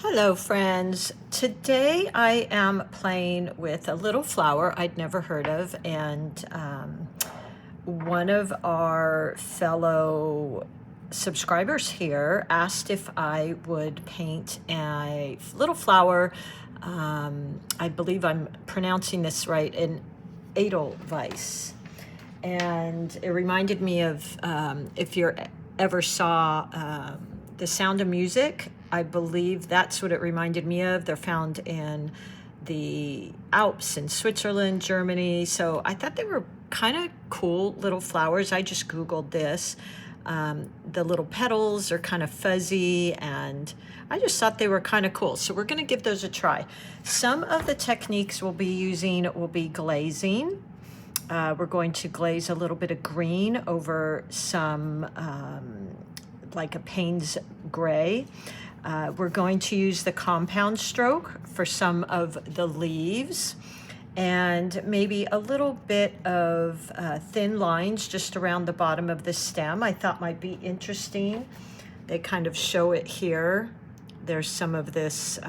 Hello friends. Today I am playing with a little flower I'd never heard of, and one of our fellow subscribers here asked if I would paint a little flower. I believe I'm pronouncing this right, an Edelweiss. And it reminded me of if you ever saw The Sound of Music. I believe that's what it reminded me of. They're found in the Alps in Switzerland, Germany. So I thought they were kind of cool little flowers. I just Googled this. The little petals are kind of fuzzy, and I just thought they were kind of cool. So we're going to give those a try. Some of the techniques we'll be using will be glazing. We're going to glaze a little bit of green over some, like a Payne's gray. We're going to use the compound stroke for some of the leaves, and maybe a little bit of thin lines just around the bottom of the stem I thought might be interesting. They kind of show it here. There's some of this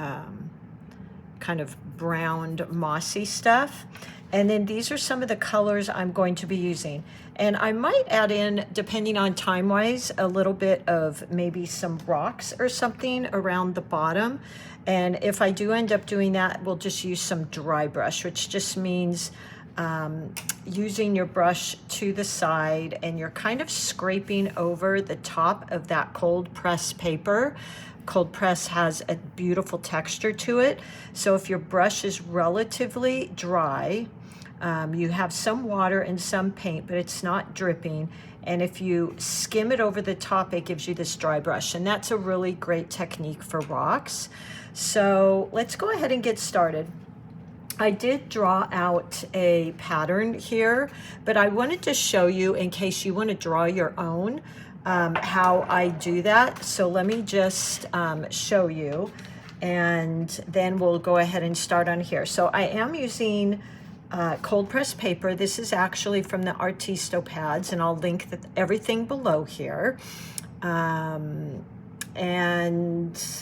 kind of browned mossy stuff. And then these are some of the colors I'm going to be using. And I might add in, depending on time-wise, a little bit of maybe some rocks or something around the bottom. And if I do end up doing that, we'll just use some dry brush, which just means using your brush to the side, and you're kind of scraping over the top of that cold press paper. Cold press has a beautiful texture to it. So if your brush is relatively dry, you have some water and some paint, but it's not dripping. And if you skim it over the top, it gives you this dry brush. And that's a really great technique for rocks. So let's go ahead and get started. I did draw out a pattern here, but I wanted to show you, in case you want to draw your own, how I do that. So let me just show you, and then we'll go ahead and start on here. So I am using cold press paper. This is actually from the Artisto pads, and I'll link everything below here. And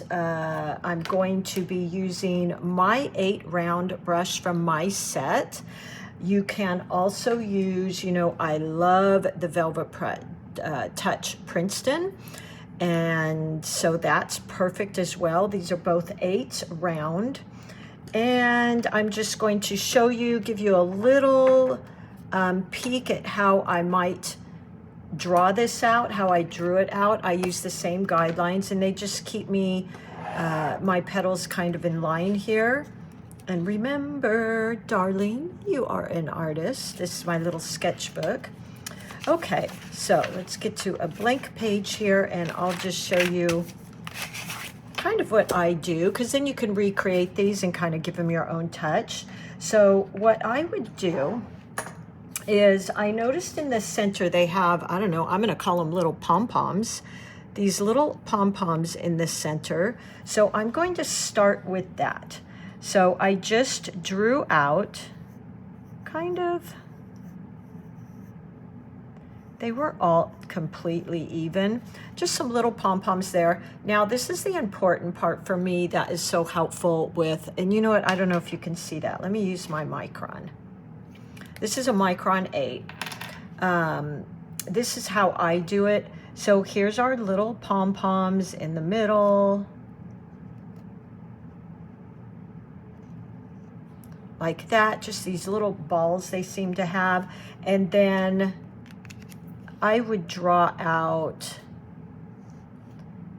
I'm going to be using my 8-round brush from my set. You can also use, I love the Velvet Touch Princeton, and so that's perfect as well. These are both 8 round, and I'm just going to show you, give you a little peek at how I might draw this out, how I drew it out. I use the same guidelines, and they just keep me my petals kind of in line here. And remember, darling, you are an artist. This is my little sketchbook. Okay, so let's get to a blank page here, and I'll just show you kind of what I do, because then you can recreate these and kind of give them your own touch. So what I would do is, I noticed in the center they have, I don't know, I'm going to call them little pom-poms, these little pom-poms in the center. So I'm going to start with that. So I just drew out kind of, they were all completely even, just some little pom-poms there. Now this is the important part for me that is so helpful with, and you know what, I don't know if you can see that. Let me use my micron. This is a micron 8. This is how I do it. So here's our little pom-poms in the middle, like that, just these little balls they seem to have. And then I would draw out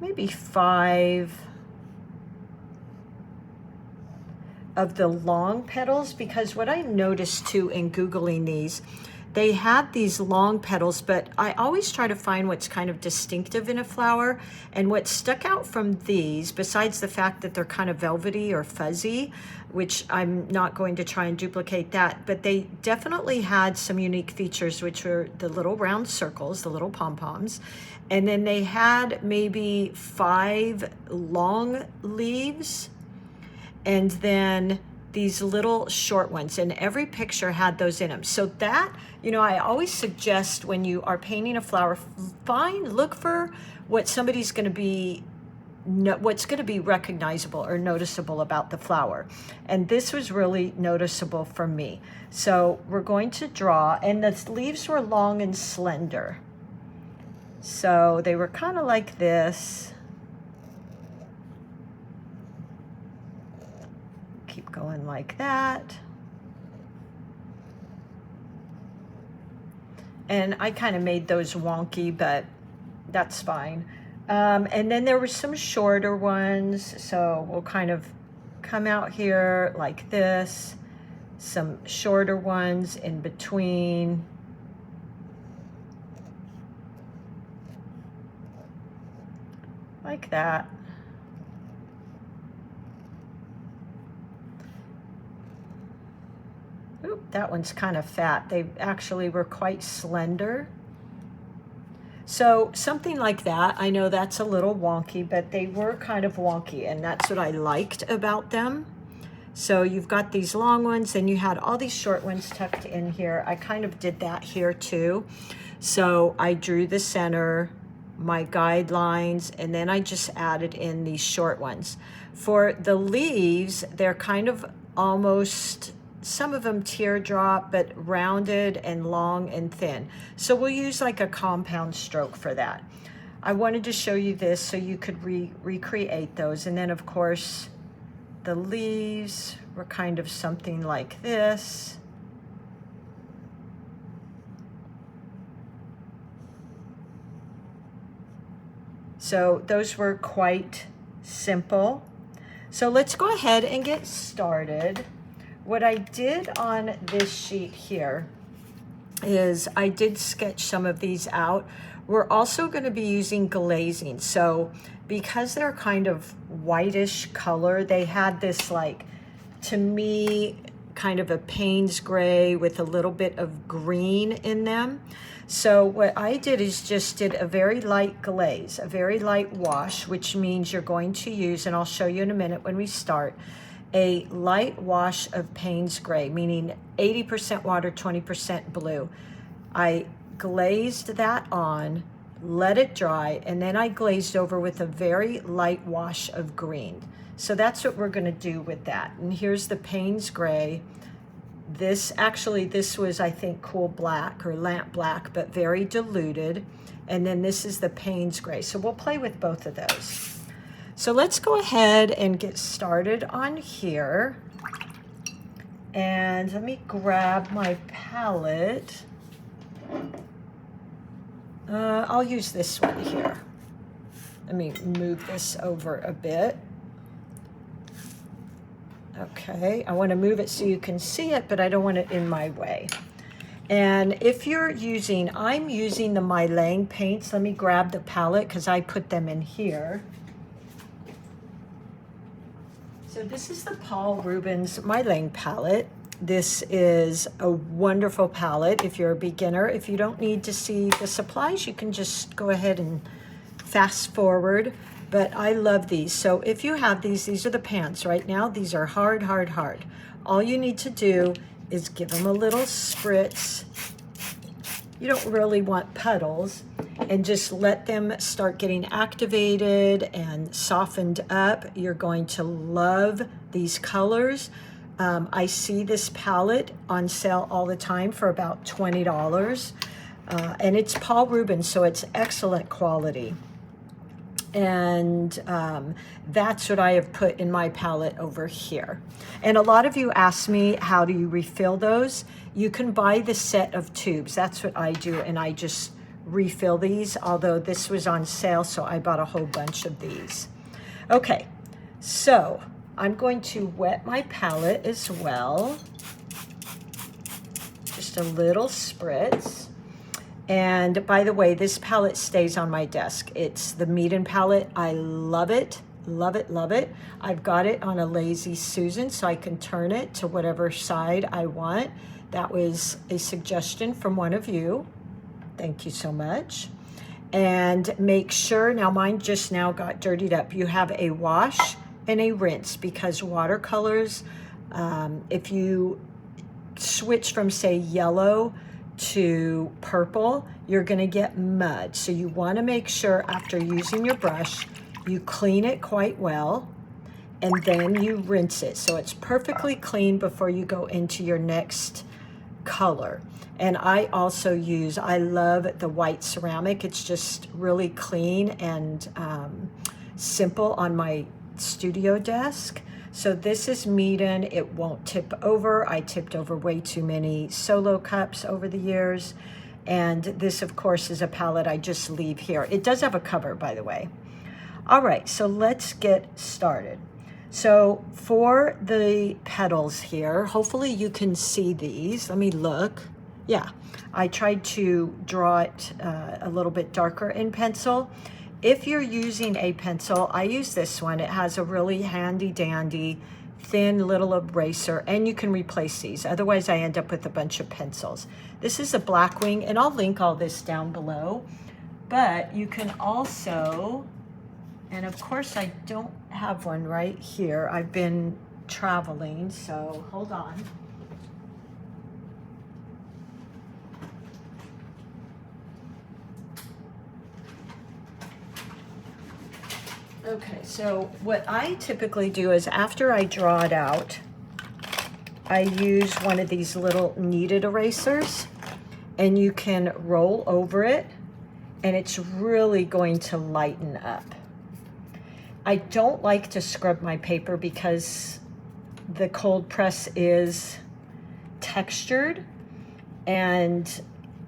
maybe 5 of the long petals, because what I noticed too in Googling these, they have these long petals, but I always try to find what's kind of distinctive in a flower. And what stuck out from these, besides the fact that they're kind of velvety or fuzzy, which I'm not going to try and duplicate that, but they definitely had some unique features, which were the little round circles, the little pom-poms. And then they had maybe 5 long leaves, and then these little short ones, and every picture had those in them. So that, I always suggest when you are painting a flower, look for what somebody's going to be what's going to be recognizable or noticeable about the flower. And this was really noticeable for me. So we're going to draw, and the leaves were long and slender. So they were kind of like this. Keep going like that. And I kind of made those wonky, but that's fine. And then there were some shorter ones, so we'll kind of come out here like this, some shorter ones in between. Like that. Oop, that one's kind of fat. They actually were quite slender. So something like that. I know that's a little wonky, but they were kind of wonky, and that's what I liked about them. So you've got these long ones, and you had all these short ones tucked in here. I kind of did that here too. So I drew the center, my guidelines, and then I just added in these short ones. For the leaves, they're kind of almost, some of them teardrop, but rounded and long and thin. So we'll use like a compound stroke for that. I wanted to show you this so you could recreate those. And then of course, the leaves were kind of something like this. So those were quite simple. So let's go ahead and get started. What I did on this sheet here is I did sketch some of these out. We're also going to be using glazing. So because they're kind of whitish color, they had this, like, to me, kind of a Payne's gray with a little bit of green in them. So what I did is just did a very light glaze, a very light wash, which means you're going to use, and I'll show you in a minute when we start, a light wash of Payne's gray, meaning 80% water, 20% blue. I glazed that on, let it dry, and then I glazed over with a very light wash of green. So that's what we're going to do with that. And here's the Payne's gray. This was, I think, cool black or lamp black, but very diluted. And then this is the Payne's gray. So we'll play with both of those. So let's go ahead and get started on here. And let me grab my palette. I'll use this one here. Let me move this over a bit. Okay, I want to move it so you can see it, but I don't want it in my way. And if you're using, I'm using the Mylang paints. Let me grab the palette because I put them in here. So this is the Paul Rubens Mylang palette. This is a wonderful palette if you're a beginner. If you don't need to see the supplies, you can just go ahead and fast forward. But I love these. So if you have these are the pans right now. These are hard, hard, hard. All you need to do is give them a little spritz. You don't really want puddles. And just let them start getting activated and softened up. You're going to love these colors. I see this palette on sale all the time for about $20. And it's Paul Rubens, so it's excellent quality. And that's what I have put in my palette over here. And a lot of you ask me, how do you refill those? You can buy the set of tubes. That's what I do, and I just refill these, although this was on sale, so I bought a whole bunch of these. Okay, so I'm going to wet my palette as well. Just a little spritz. And by the way, this palette stays on my desk. It's the Meeden palette. I love it, love it, love it. I've got it on a Lazy Susan, so I can turn it to whatever side I want. That was a suggestion from one of you. Thank you so much. And make sure, now mine just now got dirtied up. You have a wash and a rinse, because watercolors, if you switch from, say, yellow to purple, you're going to get mud. So you want to make sure after using your brush, You clean it quite well, and then you rinse it. So it's perfectly clean before you go into your next color. And I also use, I love the white ceramic. It's just really clean and simple on my studio desk. So this is Meeden. It won't tip over. I tipped over way too many solo cups over the years. And this, of course, is a palette I just leave here. It does have a cover, by the way. All right, so let's get started. So for the petals here, hopefully you can see these. Let me look. Yeah, I tried to draw it a little bit darker in pencil. If you're using a pencil, I use this one. It has a really handy dandy thin little eraser, and you can replace these. Otherwise, I end up with a bunch of pencils. This is a Blackwing, and I'll link all this down below. But you can also, and of course I don't have one right here. I've been traveling, so hold on. Okay, so what I typically do is after I draw it out, I use one of these little kneaded erasers, and you can roll over it, and it's really going to lighten up. I don't like to scrub my paper because the cold press is textured, and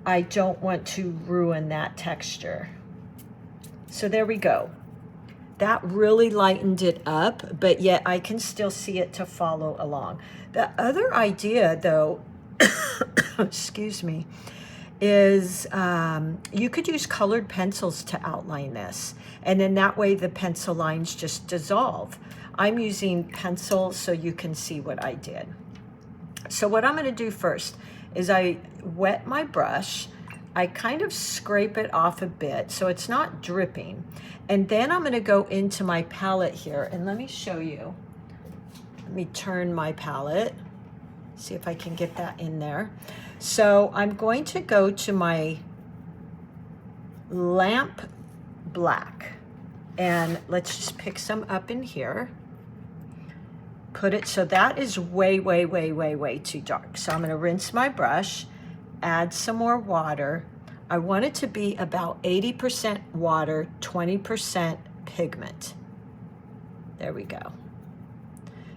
I don't want to ruin that texture. So there we go. That really lightened it up, but yet I can still see it to follow along. The other idea, though, excuse me, is you could use colored pencils to outline this, and then that way the pencil lines just dissolve. I'm using pencil so you can see what I did. So what I'm going to do first is I wet my brush. I kind of scrape it off a bit so it's not dripping. And then I'm going to go into my palette here, and let me show you. Let me turn my palette, see if I can get that in there. So I'm going to go to my lamp black, and let's just pick some up in here. Put it, so that is way, way, way, way, way too dark. So I'm going to rinse my brush, add some more water. I want it to be about 80% water, 20% pigment. There we go.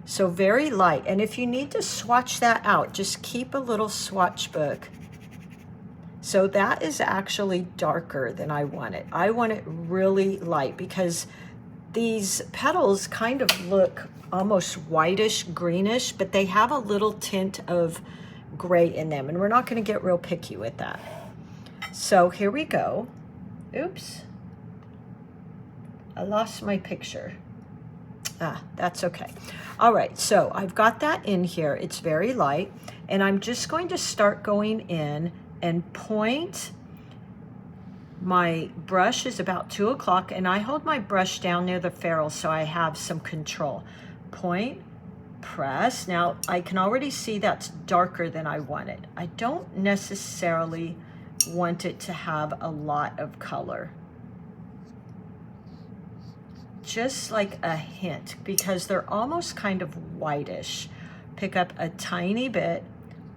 So very light. And if you need to swatch that out, just keep a little swatch book. So that is actually darker than I want it. I want it really light because these petals kind of look almost whitish, greenish, but they have a little tint of gray in them, and we're not going to get real picky with that. So here we go. Oops, I lost my picture. That's okay. All right, so I've got that in here. It's very light, and I'm just going to start going in and point. My brush is about 2 o'clock, and I hold my brush down near the ferrule so I have some control. Point, press. Now I can already see that's darker than I want it. I don't necessarily want it to have a lot of color. Just like a hint, because they're almost kind of whitish. Pick up a tiny bit,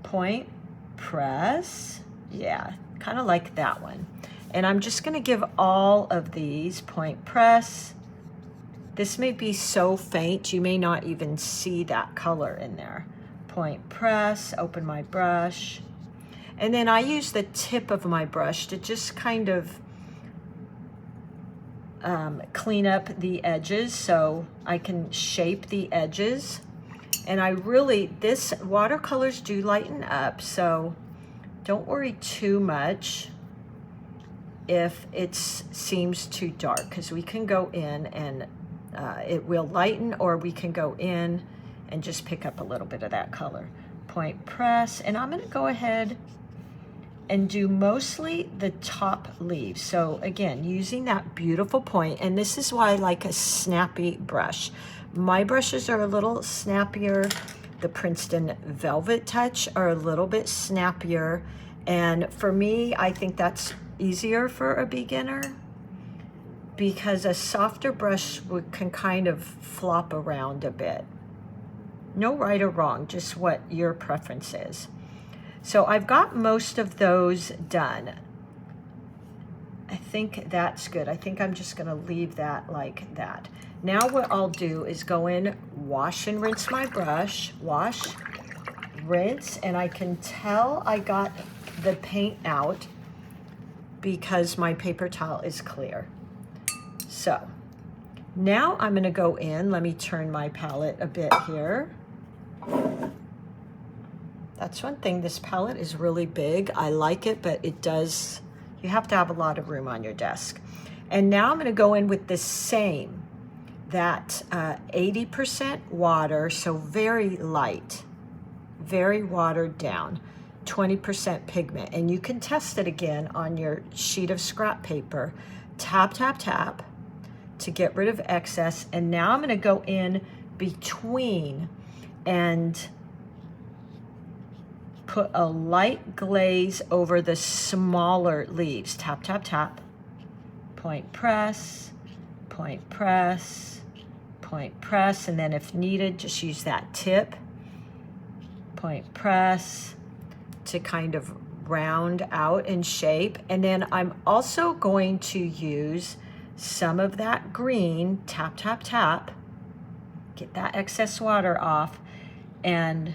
point, press. Yeah, kind of like that one. And I'm just going to give all of these point, press. This may be so faint, you may not even see that color in there. Point, press, open my brush. And then I use the tip of my brush to just kind of clean up the edges so I can shape the edges. And I really, this watercolors do lighten up, so don't worry too much if it seems too dark, because we can go in and it will lighten, or we can go in and just pick up a little bit of that color. Point, press, and I'm going to go ahead and do mostly the top leaves. So again, using that beautiful point, and this is why I like a snappy brush. My brushes are a little snappier. The Princeton Velvet Touch are a little bit snappier, and for me, I think that's easier for a beginner. because a softer brush can kind of flop around a bit. No right or wrong, just what your preference is. So I've got most of those done. I think that's good. I think I'm just gonna leave that like that. Now what I'll do is go in, wash and rinse my brush, wash, rinse, and I can tell I got the paint out because my paper towel is clear. So now I'm gonna go in, let me turn my palette a bit here. That's one thing, this palette is really big. I like it, but it does, you have to have a lot of room on your desk. And now I'm gonna go in with the same, that 80% water, so very light, very watered down, 20% pigment. And you can test it again on your sheet of scrap paper. Tap, tap, tap to get rid of excess. And now I'm gonna go in between and put a light glaze over the smaller leaves. Tap, tap, tap. Point press, point press, point press, and then if needed, just use that tip. Point press to kind of round out in shape. And then I'm also going to use some of that green, tap, tap, tap, get that excess water off, and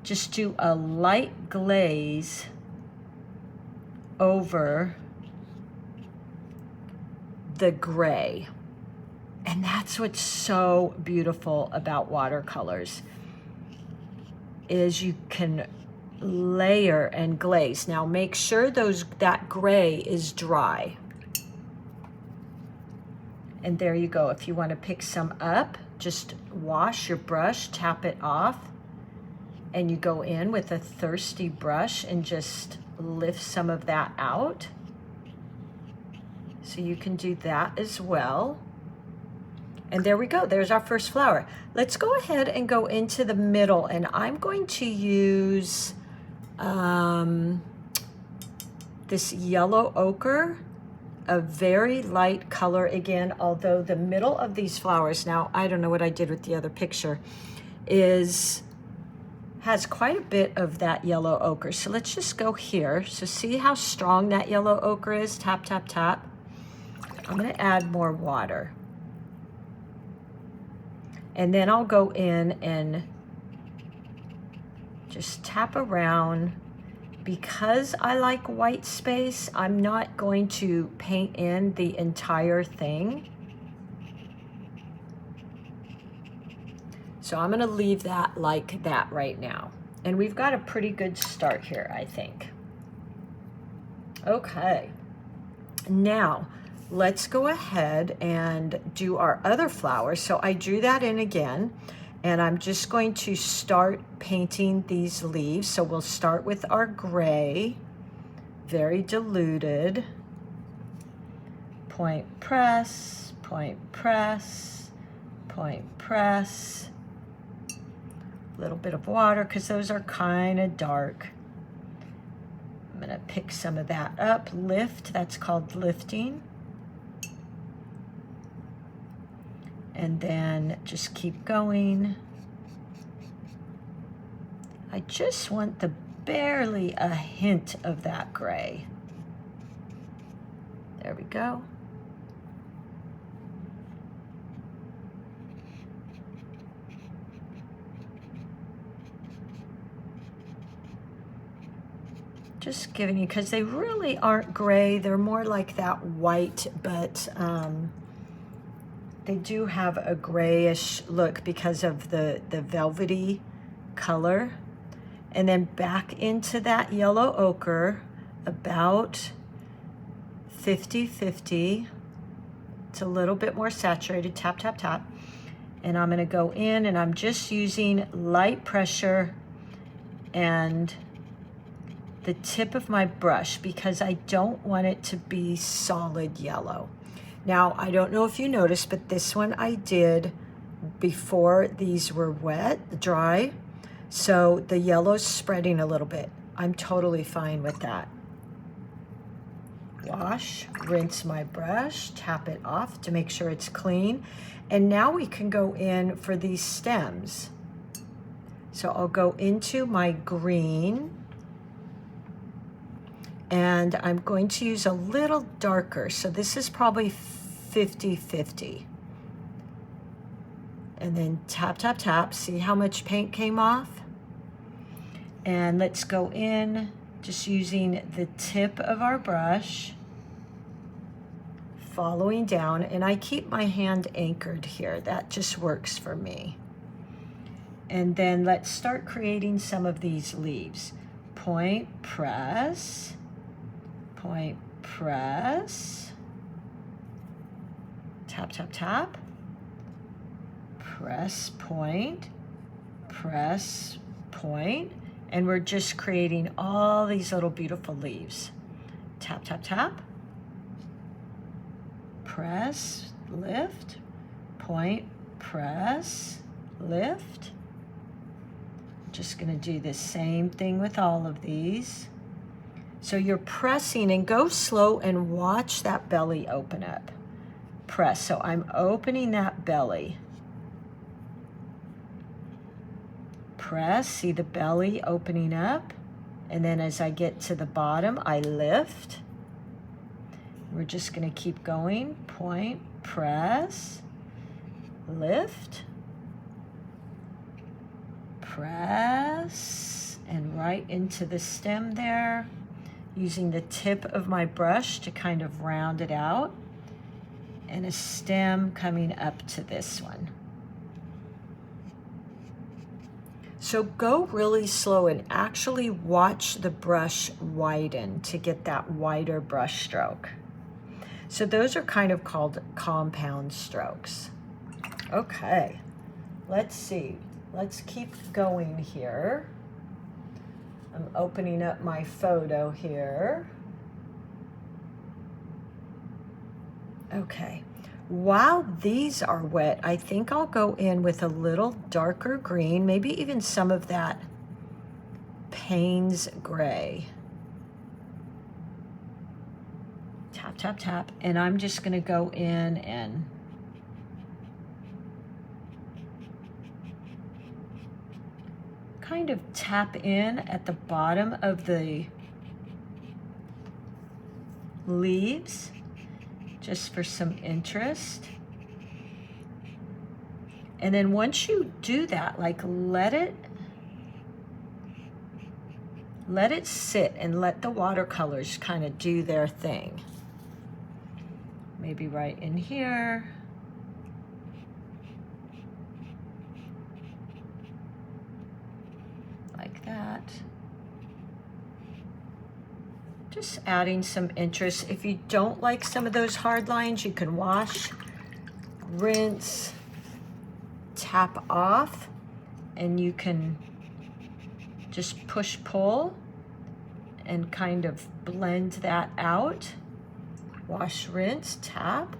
just do a light glaze over the gray. And that's what's so beautiful about watercolors, is you can layer and glaze. Now make sure that gray is dry. And there you go. If you want to pick some up, just wash your brush, tap it off, and you go in with a thirsty brush and just lift some of that out. So you can do that as well. And there we go, there's our first flower. Let's go ahead and go into the middle, and I'm going to use this yellow ochre, a very light color again, although the middle of these flowers, now I don't know what I did with the other picture, has quite a bit of that yellow ochre. So let's just go here. So see how strong that yellow ochre is? Tap, tap, tap. I'm gonna add more water. And then I'll go in and just tap around. Because I like white space, I'm not going to paint in the entire thing. So I'm gonna leave that like that right now. And we've got a pretty good start here, I think. Okay, now let's go ahead and do our other flowers. So I drew that in again, and I'm just going to start painting these leaves. So we'll start with our gray, very diluted. Point press, point press, point press. A little bit of water because those are kind of dark. I'm gonna pick some of that up, lift, that's called lifting. And then just keep going. I just want barely a hint of that gray. There we go. Just giving you, because they really aren't gray, they're more like that white, but they do have a grayish look because of the velvety color. And then back into that yellow ochre, about 50-50. It's a little bit more saturated, tap, tap, tap. And I'm gonna go in and I'm just using light pressure and the tip of my brush because I don't want it to be solid yellow. Now, I don't know if you noticed, but this one I did before these were wet, dry. So the yellow's spreading a little bit. I'm totally fine with that. wash, rinse my brush, tap it off to make sure it's clean. And now we can go in for these stems. So I'll go into my green, and I'm going to use a little darker. So this is probably 50-50. And then tap, tap, tap. See how much paint came off? And let's go in just using the tip of our brush, following down, and I keep my hand anchored here. That just works for me. And then let's start creating some of these leaves. Point, press, point, press, tap, tap, tap, press, point, and we're just creating all these little beautiful leaves. Tap, tap, tap, press, lift, point, press, lift. Just going to do the same thing with all of these. So you're pressing, and go slow and watch that belly open up. Press. So I'm opening that belly. Press. See the belly opening up. And then as I get to the bottom, I lift. We're just going to keep going. Point, press, lift, press, and right into the stem there, using the tip of my brush to kind of round it out, and a stem coming up to this one. So go really slow and actually watch the brush widen to get that wider brush stroke. So those are kind of called compound strokes. Okay, let's see. Let's keep going here. I'm opening up my photo here. Okay, while these are wet, I think I'll go in with a little darker green, maybe even some of that Payne's gray. Tap, tap, tap, and I'm just gonna go in and kind of tap in at the bottom of the leaves, just for some interest. And then once you do that, like let it sit and let the watercolors kind of do their thing. Maybe right in here. Like that. Just adding some interest. If you don't like some of those hard lines, you can wash, rinse, tap off, and you can just push, pull, and kind of blend that out. Wash, rinse, tap.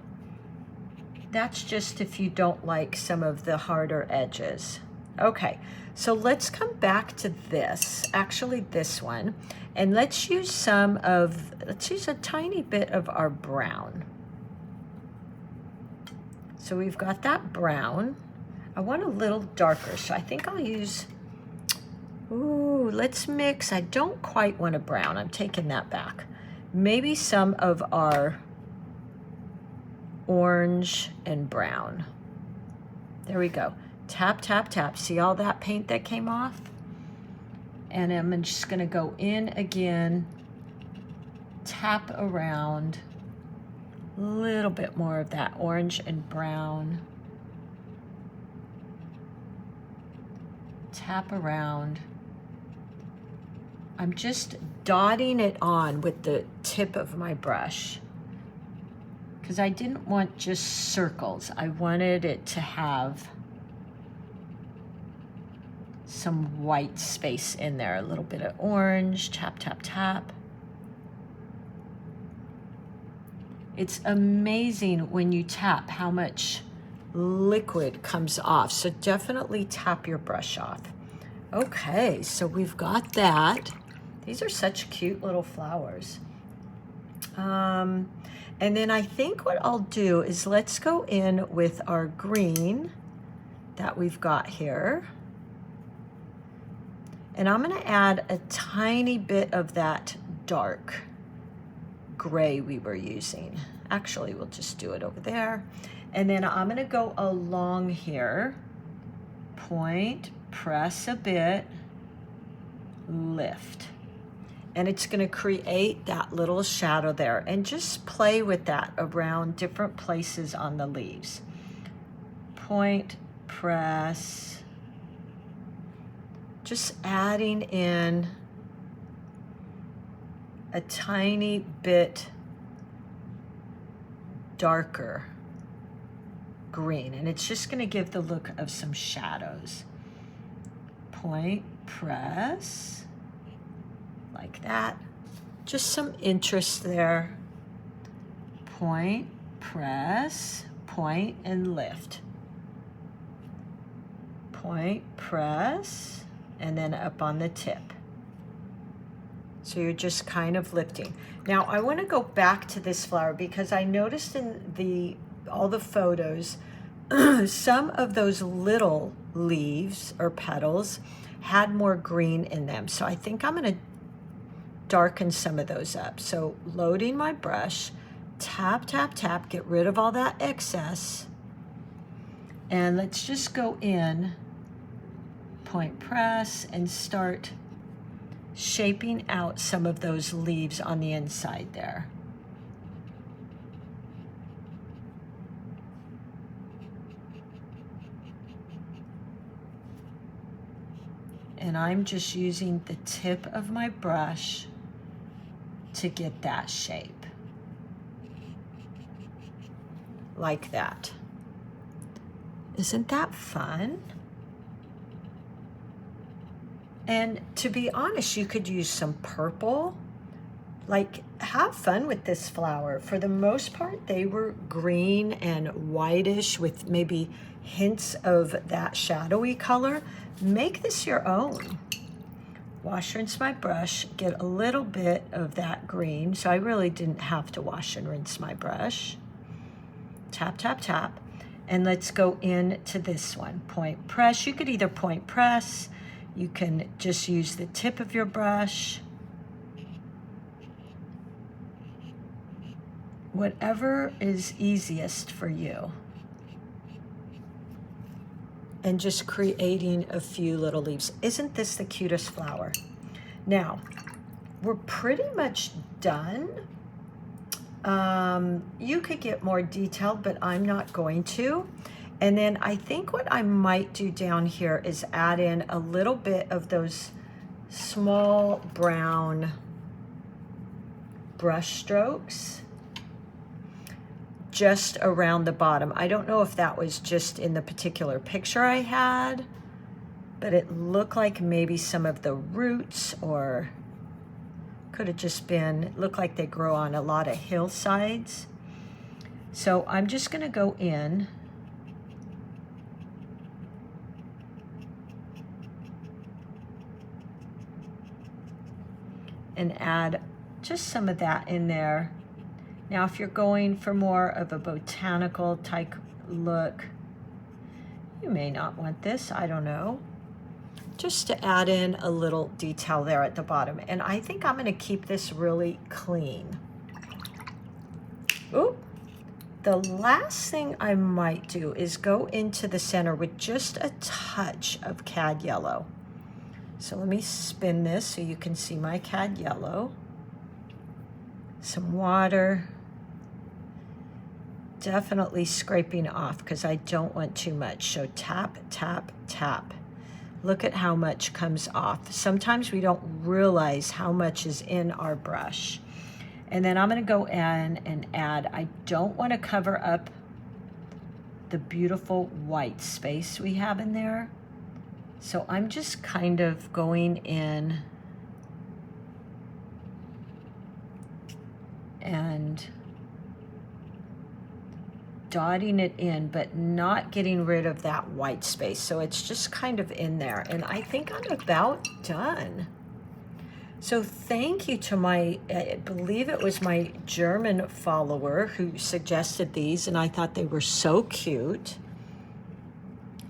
That's just if you don't like some of the harder edges. Okay, so let's come back to this, actually this one, and let's use a tiny bit of our brown. So we've got that brown. I want a little darker, so I think I'll use, let's mix. I don't quite want a brown. I'm taking that back. Maybe some of our orange and brown. There we go. Tap, tap, tap. See all that paint that came off? And I'm just going to go in again, tap around, a little bit more of that orange and brown. Tap around. I'm just dotting it on with the tip of my brush because I didn't want just circles. I wanted it to have some white space in there, a little bit of orange, tap, tap, tap. It's amazing when you tap how much liquid comes off. So definitely tap your brush off. Okay, so we've got that. These are such cute little flowers. And then I think what I'll do is let's go in with our green that we've got here. And I'm gonna add a tiny bit of that dark gray we were using. Actually, we'll just do it over there. And then I'm gonna go along here, point, press a bit, lift. And it's gonna create that little shadow there, and just play with that around different places on the leaves. Point, press, just adding in a tiny bit darker green, and it's just going to give the look of some shadows. Point, press, like that. Just some interest there. Point, press, point, and lift. Point, press, and then up on the tip. So you're just kind of lifting. Now I want to go back to this flower because I noticed in all the photos, some of those little leaves or petals had more green in them. So I think I'm going to darken some of those up. So loading my brush, tap, tap, tap, get rid of all that excess. And let's just go in, point, press, and start shaping out some of those leaves on the inside there. And I'm just using the tip of my brush to get that shape. Like that. Isn't that fun? And to be honest, you could use some purple. Like, have fun with this flower. For the most part, they were green and whitish with maybe hints of that shadowy color. Make this your own. Wash, rinse my brush, get a little bit of that green. So I really didn't have to wash and rinse my brush. Tap, tap, tap. And let's go into this one. Point, press. You could either point, press. You can just use the tip of your brush. Whatever is easiest for you. And just creating a few little leaves. Isn't this the cutest flower? Now, we're pretty much done. You could get more detailed, but I'm not going to. And then I think what I might do down here is add in a little bit of those small brown brush strokes just around the bottom. I don't know if that was just in the particular picture I had, but it looked like maybe some of the roots, or could have just been, it looked like they grow on a lot of hillsides. So I'm just gonna go in and add just some of that in there. Now, if you're going for more of a botanical type look, you may not want this, I don't know. Just to add in a little detail there at the bottom. And I think I'm gonna keep this really clean. Oop. The last thing I might do is go into the center with just a touch of cad yellow. So let me spin this so you can see my cad yellow. Some water. Definitely scraping off because I don't want too much. So tap, tap, tap. Look at how much comes off. Sometimes we don't realize how much is in our brush. And then I'm going to go in and add, I don't want to cover up the beautiful white space we have in there. So I'm just kind of going in and dotting it in, but not getting rid of that white space. So it's just kind of in there. And I think I'm about done. So thank you to my, I believe it was my German follower who suggested these, and I thought they were so cute.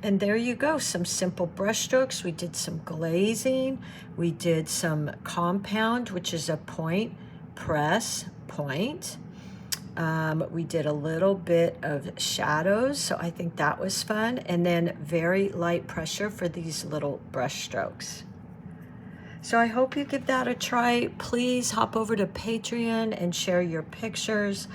And there you go, some simple brush strokes. We did some glazing. We did some compound, which is a point, press, point. We did a little bit of shadows, so I think that was fun. And then very light pressure for these little brush strokes. So I hope you give that a try. Please hop over to Patreon and share your pictures.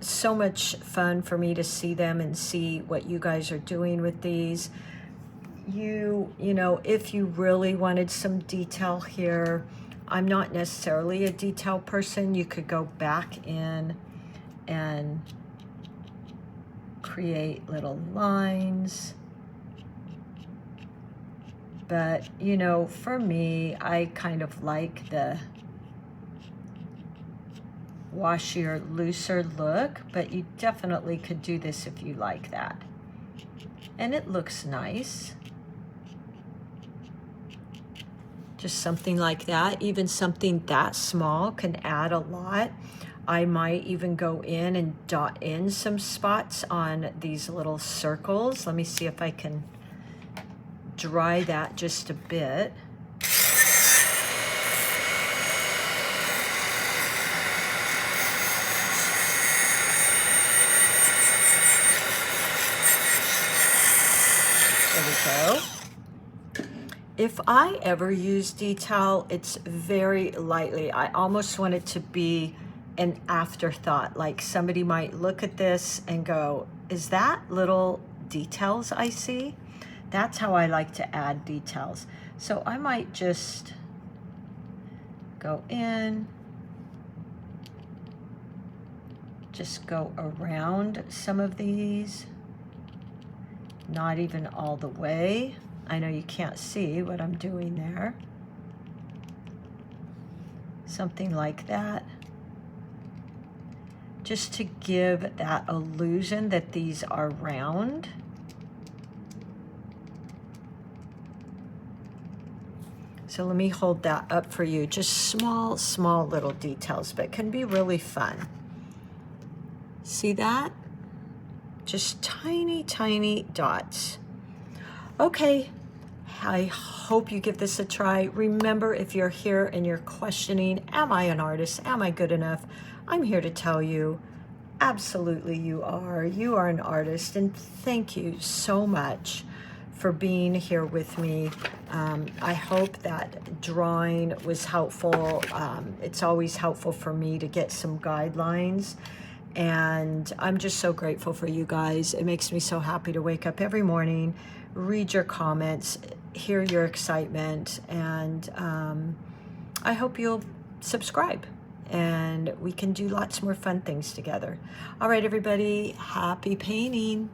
So much fun for me to see them and see what you guys are doing with these. You know, if you really wanted some detail here, I'm not necessarily a detail person. You could go back in and create little lines. But, you know, for me, I kind of like the washier, looser look, but you definitely could do this if you like that. And it looks nice. Just something like that, even something that small can add a lot. I might even go in and dot in some spots on these little circles. Let me see if I can dry that just a bit. There we go. If I ever use detail, it's very lightly. I almost want it to be an afterthought. Like somebody might look at this and go, is that little details I see? That's how I like to add details. So I might just go in, just go around some of these, not even all the way. I know you can't see what I'm doing there. Something like that. Just to give that illusion that these are round. So let me hold that up for you. Just small, small little details, but can be really fun. See that? Just tiny, tiny dots. Okay, I hope you give this a try. Remember, if you're here and you're questioning, am I an artist? Am I good enough? I'm here to tell you, absolutely you are. You are an artist, and thank you so much for being here with me. I hope that drawing was helpful. It's always helpful for me to get some guidelines. And I'm just so grateful for you guys. It makes me so happy to wake up every morning, read your comments, hear your excitement, and I hope you'll subscribe and we can do lots more fun things together. All right, everybody, happy painting.